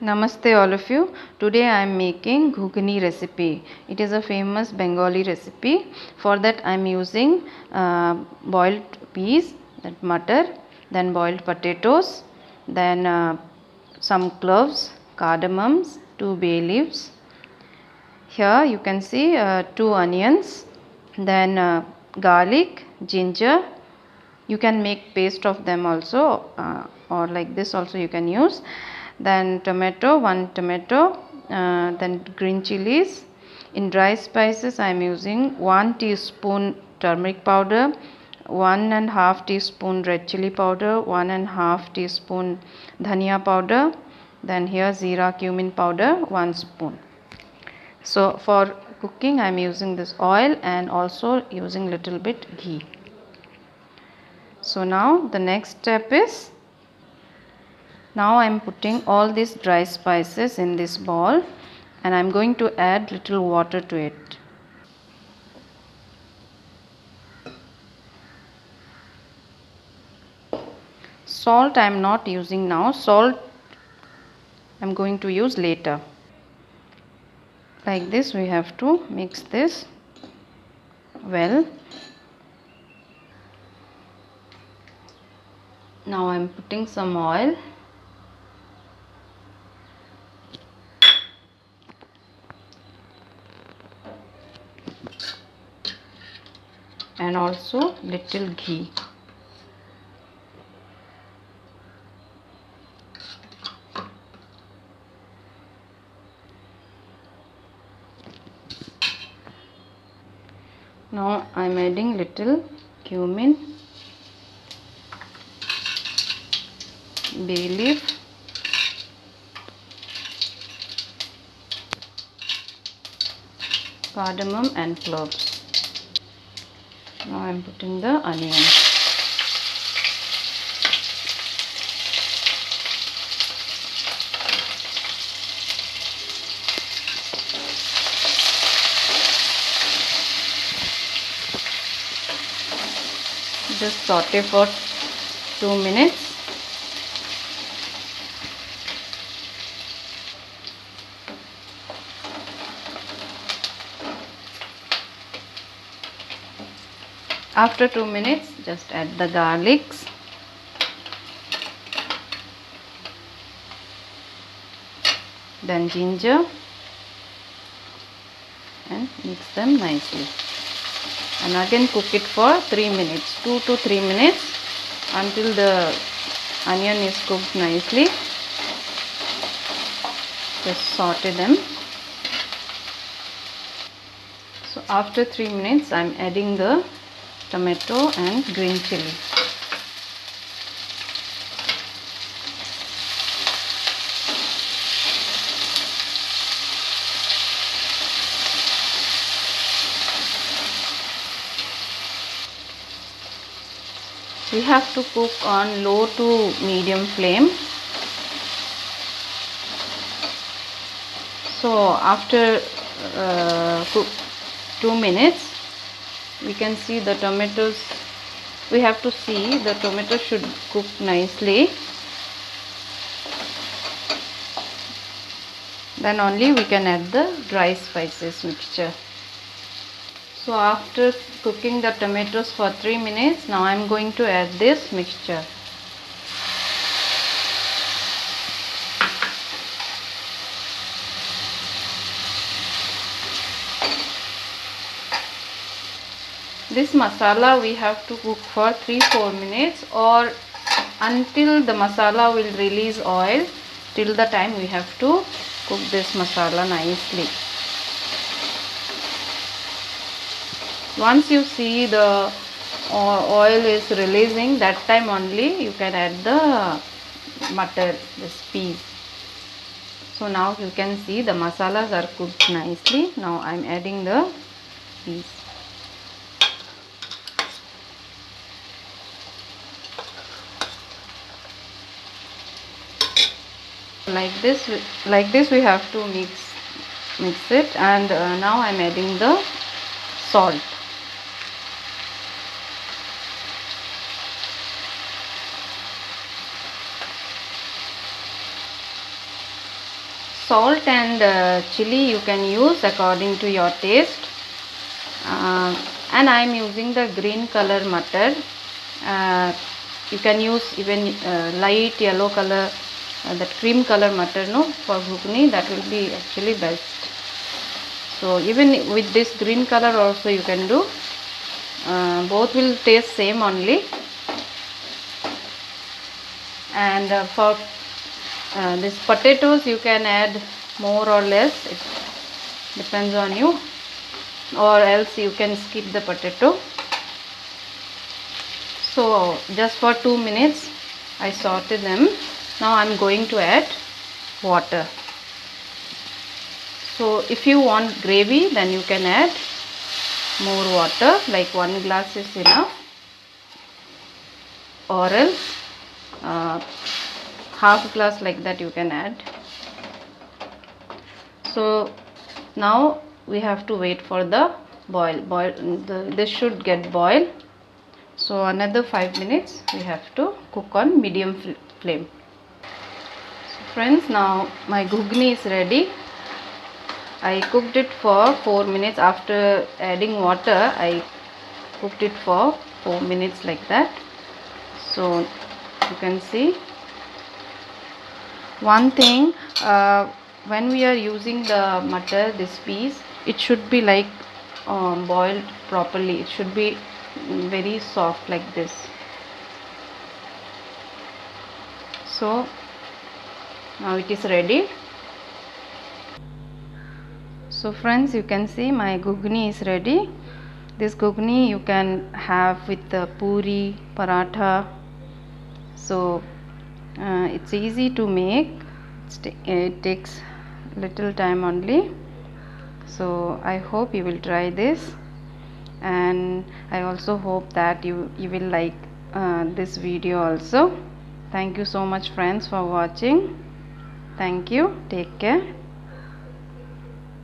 Namaste all of you. Today I am making ghugni recipe. It is a famous Bengali recipe. For that I am using boiled peas, that mutton, then boiled potatoes, then some cloves, cardamoms, 2 bay leaves. Here you can see 2 onions, then garlic, ginger. You can make paste of them also, or like this also you can use. Then tomato, 1 tomato, then green chilies. In dry spices I am using 1 teaspoon turmeric powder, 1.5 teaspoon red chili powder, 1.5 teaspoon dhania powder, then here zira cumin powder 1 spoon. So for cooking I am using this oil and also using little bit ghee. So now the next step is, now I am putting all these dry spices in this bowl and I am going to add little water to it. Salt I am not using now. Salt I am going to use later. Like this we have to mix this well. Now I am putting some oil. And also little ghee. Now I am adding little cumin, bay leaf, cardamom and cloves. Now I am putting the onions. Just saute for 2 minutes. After 2 minutes, just add the garlics, then ginger, and mix them nicely. And again cook it for 3 minutes, 2 to 3 minutes, until the onion is cooked nicely. Just saute them. So after 3 minutes, I am adding the tomato and green chili. We have to cook on low to medium flame. So after 2 minutes, we can see the tomatoes. We have to see the tomato should cook nicely. Then only we can add the dry spices mixture. So after cooking the tomatoes for 3 minutes, now I am going to add this mixture. This masala we have to cook for 3-4 minutes or until the masala will release oil. Till the time we have to cook this masala nicely. Once you see the oil is releasing, that time only you can add the mutton, this peas. So now you can see the masalas are cooked nicely. Now I am adding the peas. Like this we have to mix it, and now I am adding the salt. salt and chili you can use according to your taste. And I am using the green color mutton. You can use even light yellow color, that cream color mutton, no, for ghugni. That will be actually best. So even with this green color also you can do. Both will taste same only. And for this potatoes you can add more or less. It depends on you, or else you can skip the potato. So just for 2 minutes I sauteed them. Now I am going to add water. So if you want gravy, then you can add more water, like 1 glass is enough, or else half glass like that you can add. So now we have to wait for the boil. This should get boiled. So another 5 minutes we have to cook on medium flame. So friends, now my ghugni is ready. I cooked it for 4 minutes. After adding water, I cooked it for 4 minutes like that. So you can see one thing, when we are using the mutton, this piece, it should be like boiled properly. It should be very soft like this. So now it is ready. So friends, you can see my ghugni is ready. This ghugni you can have with the puri, paratha. So it's easy to make. It takes little time only. So I hope you will try this, and I also hope that you will like this video also. Thank you so much friends for watching. Thank you. Take care.